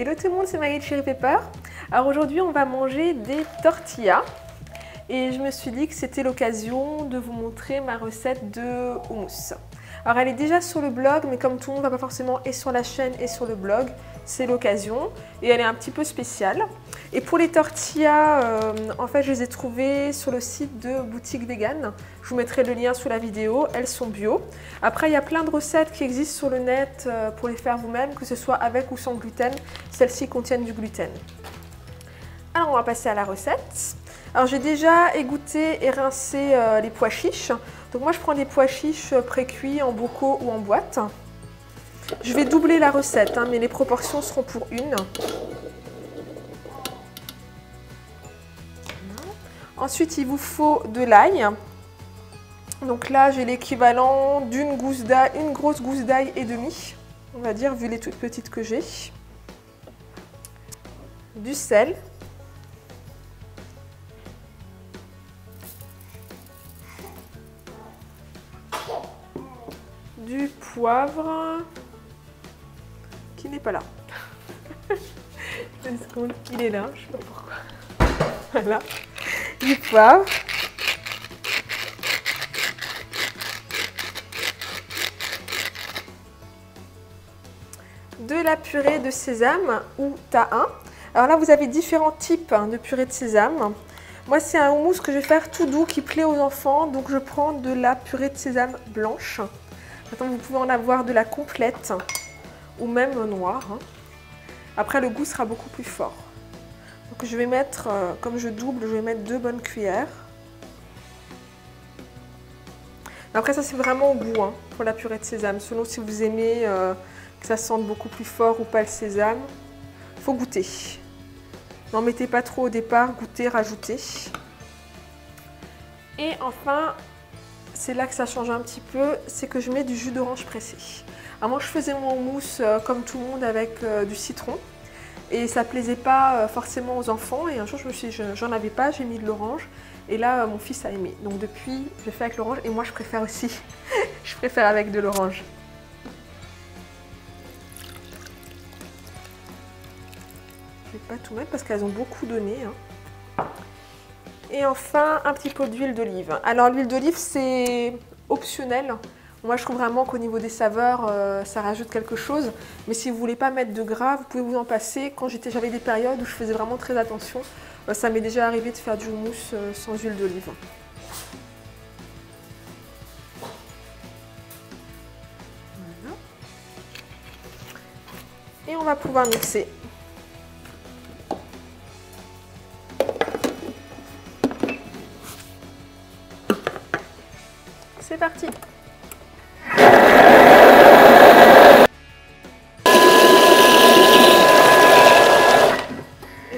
Hello tout le monde, c'est Marie de Cherry Pepper. Alors aujourd'hui on va manger des tortillas et je me suis dit que c'était l'occasion de vous montrer ma recette de houmous. Alors elle est déjà sur le blog, mais comme tout le monde ne va pas forcément et sur la chaîne et sur le blog, c'est l'occasion et elle est un petit peu spéciale. Et pour les tortillas, en fait je les ai trouvées sur le site de Boutique Vegan. Je vous mettrai le lien sous la vidéo, elles sont bio. Après il y a plein de recettes qui existent sur le net pour les faire vous-même, que ce soit avec ou sans gluten. Celles-ci contiennent du gluten. Alors on va passer à la recette. Alors j'ai déjà égoutté et rincé les pois chiches. Donc moi je prends des pois chiches pré-cuits en bocaux ou en boîte. Je vais doubler la recette, mais les proportions seront pour une. Ensuite il vous faut de l'ail. Donc là j'ai l'équivalent d'une gousse d'ail, une grosse gousse d'ail et demie, on va dire, vu les toutes petites que j'ai. Du sel. Du poivre qui n'est pas là. Il est là, je ne sais pas pourquoi. Voilà. Du poivre. De la purée de sésame ou tahin. Alors là, vous avez différents types de purée de sésame. Moi, c'est un houmous que je vais faire tout doux qui plaît aux enfants. Donc, je prends de la purée de sésame blanche. Maintenant, vous pouvez en avoir de la complète ou même noire. Après, le goût sera beaucoup plus fort. Donc, je vais mettre, comme je double, je vais mettre 2 bonnes cuillères. Après, ça, c'est vraiment au goût pour la purée de sésame. Selon si vous aimez que ça sente beaucoup plus fort ou pas le sésame. Il faut goûter. N'en mettez pas trop au départ, goûtez, rajoutez. Et enfin, c'est là que ça change un petit peu, c'est que je mets du jus d'orange pressé. Alors moi je faisais mon houmous comme tout le monde avec du citron et ça plaisait pas forcément aux enfants et un jour je me suis dit j'en avais pas, j'ai mis de l'orange et là mon fils a aimé. Donc depuis je fais avec l'orange et moi je préfère aussi, je préfère avec de l'orange. Je vais pas tout mettre parce qu'elles ont beaucoup donné. Et enfin, un petit peu d'huile d'olive. Alors l'huile d'olive, c'est optionnel. Moi, je trouve vraiment qu'au niveau des saveurs, ça rajoute quelque chose. Mais si vous ne voulez pas mettre de gras, vous pouvez vous en passer. Quand j'avais des périodes où je faisais vraiment très attention, ça m'est déjà arrivé de faire du houmous sans huile d'olive. Voilà. Et on va pouvoir mixer. C'est parti. Et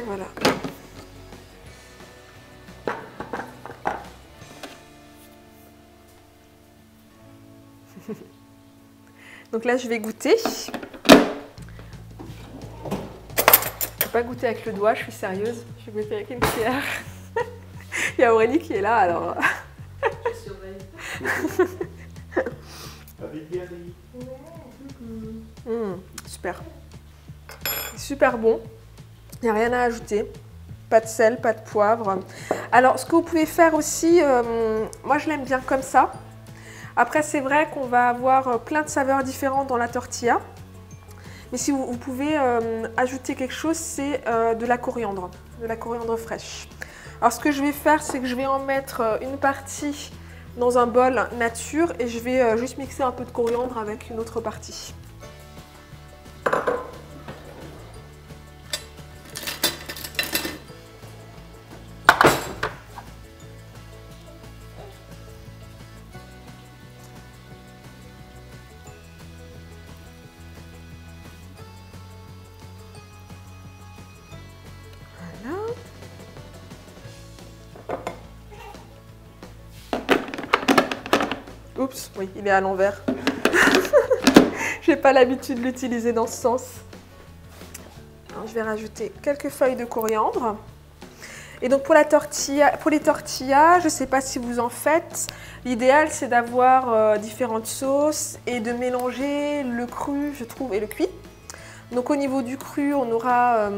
voilà. Donc là, je vais goûter. Je ne vais pas goûter avec le doigt, je suis sérieuse. Je vais goûter avec une cuillère. Il y a Aurélie qui est là, alors... Super. Super bon. Il n'y a rien à ajouter. Pas de sel, pas de poivre. Alors, ce que vous pouvez faire aussi, moi je l'aime bien comme ça. Après, c'est vrai qu'on va avoir plein de saveurs différentes dans la tortilla. Mais si vous pouvez ajouter quelque chose, c'est de la coriandre fraîche. Alors, ce que je vais faire, c'est que je vais en mettre une partie dans un bol nature et je vais juste mixer un peu de coriandre avec une autre partie. Voilà. Oups, oui, il est à l'envers. J'ai pas l'habitude de l'utiliser dans ce sens. Alors, je vais rajouter quelques feuilles de coriandre. Et donc pour les tortillas, je ne sais pas si vous en faites, l'idéal c'est d'avoir différentes sauces et de mélanger le cru, je trouve, et le cuit. Donc au niveau du cru, on aura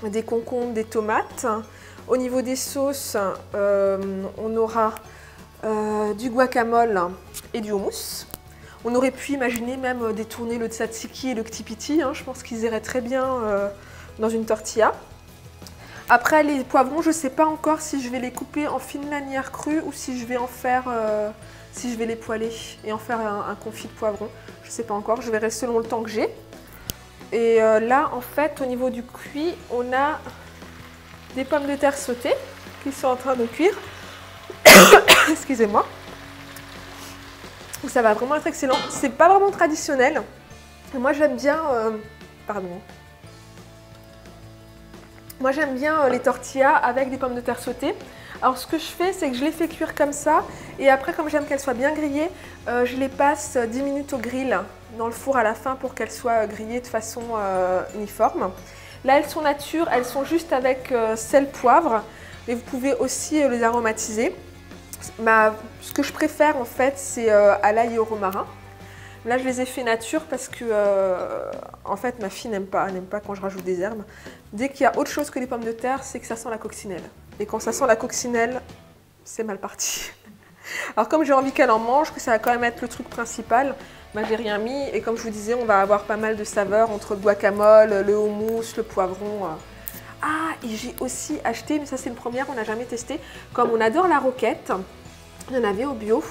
des concombres, des tomates. Au niveau des sauces, on aura du guacamole et du houmous. On aurait pu imaginer même détourner le tzatziki et le ktipiti. Hein. Je pense qu'ils iraient très bien dans une tortilla. Après les poivrons, je ne sais pas encore si je vais les couper en fines lanières crues ou si je vais en faire, si je vais les poêler et en faire un confit de poivrons. Je ne sais pas encore, je verrai selon le temps que j'ai. Et là, en fait, au niveau du cuit, on a des pommes de terre sautées qui sont en train de cuire. Excusez-moi. Ça va vraiment être excellent. C'est pas vraiment traditionnel. Moi, j'aime bien... pardon. Moi, j'aime bien les tortillas avec des pommes de terre sautées. Alors, ce que je fais, c'est que je les fais cuire comme ça. Et après, comme j'aime qu'elles soient bien grillées, je les passe 10 minutes au grill dans le four à la fin pour qu'elles soient grillées de façon uniforme. Là, elles sont nature, elles sont juste avec sel, poivre. Mais vous pouvez aussi les aromatiser. Ce que je préfère, en fait, c'est à l'ail et au romarin. Là, je les ai fait nature parce que, en fait, ma fille n'aime pas quand je rajoute des herbes. Dès qu'il y a autre chose que les pommes de terre, c'est que ça sent la coccinelle. Et quand ça sent la coccinelle, c'est mal parti. Alors, comme j'ai envie qu'elle en mange, que ça va quand même être le truc principal, j'ai rien mis. Et comme je vous disais, on va avoir pas mal de saveurs entre le guacamole, le houmous, le poivron. Ah, et j'ai aussi acheté, mais ça c'est une première, on n'a jamais testé. Comme on adore la roquette, il y en avait au bio.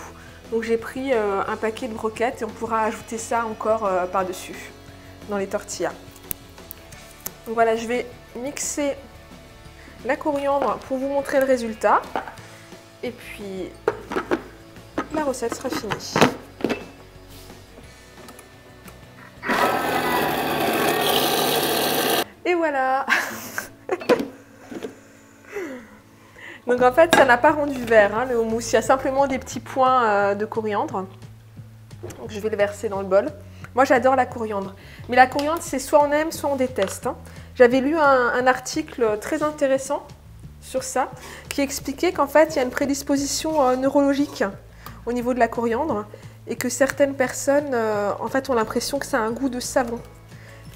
Donc j'ai pris un paquet de broquettes et on pourra ajouter ça encore par-dessus dans les tortillas. Donc voilà, je vais mixer la coriandre pour vous montrer le résultat. Et puis la recette sera finie. Et voilà. Donc en fait, ça n'a pas rendu vert, hein, le houmous. Il y a simplement des petits points de coriandre. Donc je vais le verser dans le bol. Moi, j'adore la coriandre. Mais la coriandre, c'est soit on aime, soit on déteste. Hein. J'avais lu un article très intéressant sur ça, qui expliquait qu'en fait, il y a une prédisposition neurologique au niveau de la coriandre et que certaines personnes, en fait, ont l'impression que ça a un goût de savon.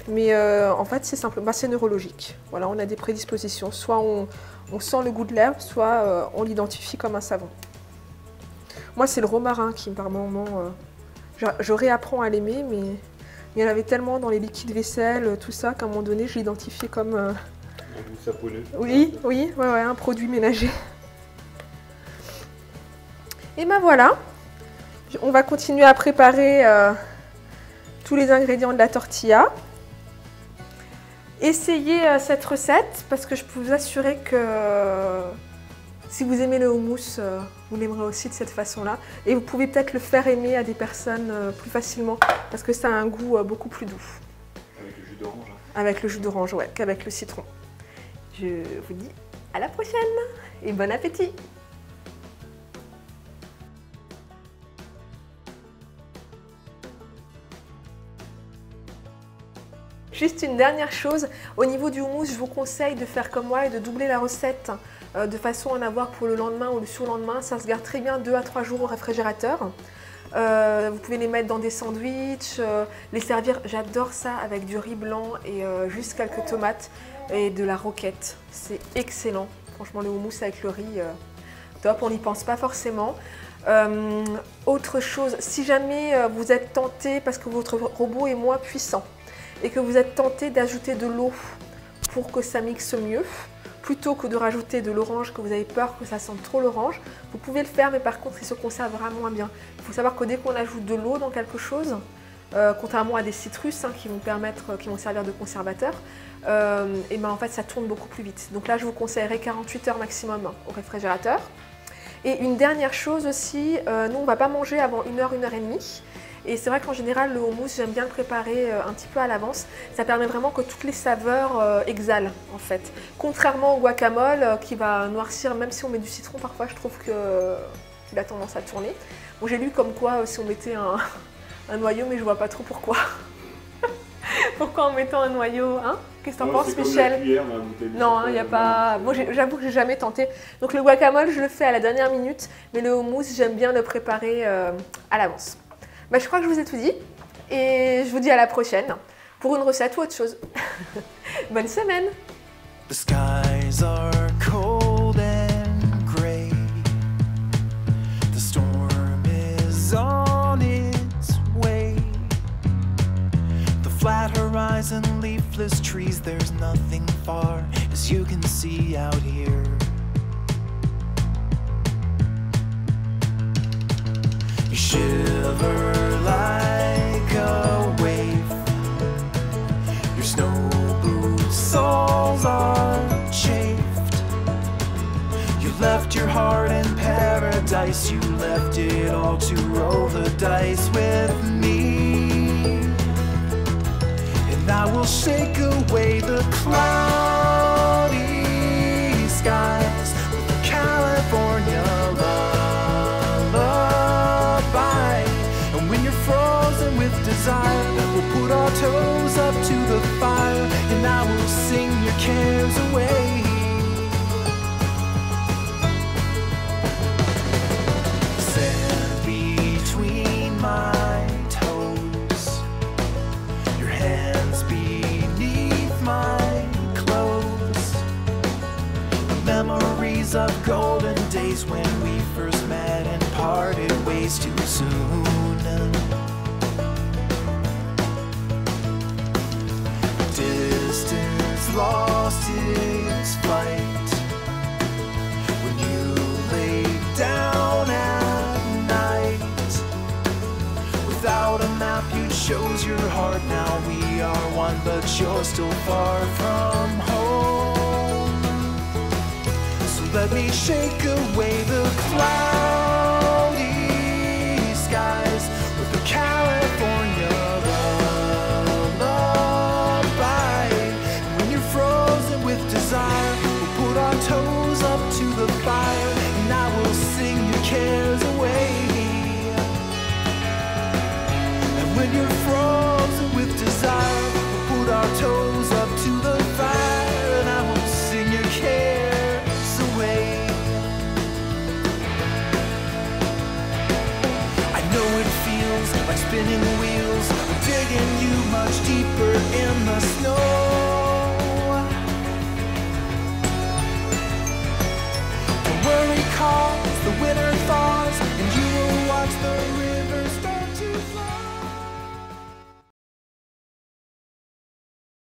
Mais en fait, c'est simplement, c'est neurologique. Voilà, on a des prédispositions. Soit on sent le goût de l'herbe, soit on l'identifie comme un savon. Moi, c'est le romarin qui, par moment, je réapprends à l'aimer, mais il y en avait tellement dans les liquides vaisselle, tout ça, qu'à un moment donné, je l'identifiais comme... un goût saponneux. Oui, ouais, un produit ménager. Et ben voilà, on va continuer à préparer tous les ingrédients de la tortilla. Essayez cette recette parce que je peux vous assurer que si vous aimez le houmous, vous l'aimerez aussi de cette façon-là. Et vous pouvez peut-être le faire aimer à des personnes plus facilement parce que ça a un goût beaucoup plus doux. Avec le jus d'orange. Avec le jus d'orange, ouais, qu'avec le citron. Je vous dis à la prochaine et bon appétit! Juste une dernière chose, au niveau du houmous, je vous conseille de faire comme moi et de doubler la recette de façon à en avoir pour le lendemain ou le surlendemain. Ça se garde très bien 2 à 3 jours au réfrigérateur. Vous pouvez les mettre dans des sandwichs, les servir, j'adore ça avec du riz blanc et juste quelques tomates et de la roquette. C'est excellent, franchement le houmous avec le riz, top, on n'y pense pas forcément. Autre chose, si jamais vous êtes tenté parce que votre robot est moins puissant, et que vous êtes tenté d'ajouter de l'eau pour que ça mixe mieux, plutôt que de rajouter de l'orange, que vous avez peur que ça sente trop l'orange, vous pouvez le faire, mais par contre, il se conserve vraiment bien. Il faut savoir que dès qu'on ajoute de l'eau dans quelque chose, contrairement à des citrus qui vont servir de conservateur, et ben en fait, ça tourne beaucoup plus vite. Donc là, je vous conseillerais 48 heures maximum au réfrigérateur. Et une dernière chose aussi, nous, on ne va pas manger avant 1 heure, 1 heure et demie. Et c'est vrai qu'en général, le houmous, j'aime bien le préparer un petit peu à l'avance. Ça permet vraiment que toutes les saveurs exhalent, en fait. Contrairement au guacamole, qui va noircir, même si on met du citron, parfois, je trouve qu'il a tendance à tourner. Bon, j'ai lu comme quoi, si on mettait un noyau, mais je vois pas trop pourquoi. Pourquoi en mettant un noyau, hein? Qu'est-ce que t'en penses, Michel? Cuillère, non, il n'y a pas... Moi, j'avoue que j'ai jamais tenté. Donc le guacamole, je le fais à la dernière minute, mais le houmous, j'aime bien le préparer à l'avance. Je crois que je vous ai tout dit et je vous dis à la prochaine pour une recette ou autre chose. Bonne semaine! The skies are cold and gray. The storm is on its way. The flat horizon, leafless trees, there's nothing far as you can see out here. You shiver like a wave. Your snow boots soles are chafed. You left your heart in paradise. You left it all to roll the dice with me. And I will shake away the cloudy skies with the California lullaby. And when you're frozen with desire, we'll put our toes up to the fire, and I will sing your cares away. Sand between my toes, your hands beneath my clothes. The memories of golden days when we first met and parted ways too soon. Distance lost its flight when you lay down at night. Without a map you chose your heart. Now we are one, but you're still far from home. So let me shake away the cloudy skies with the California lullaby. When you're frozen with desire, we'll put our toes up to the fire, and I will sing your cares away. And when you're frozen with desire, we'll put our toes up to the fire, and I will sing your cares away. I know it feels like spinning wheels, digging you much deeper in the snow.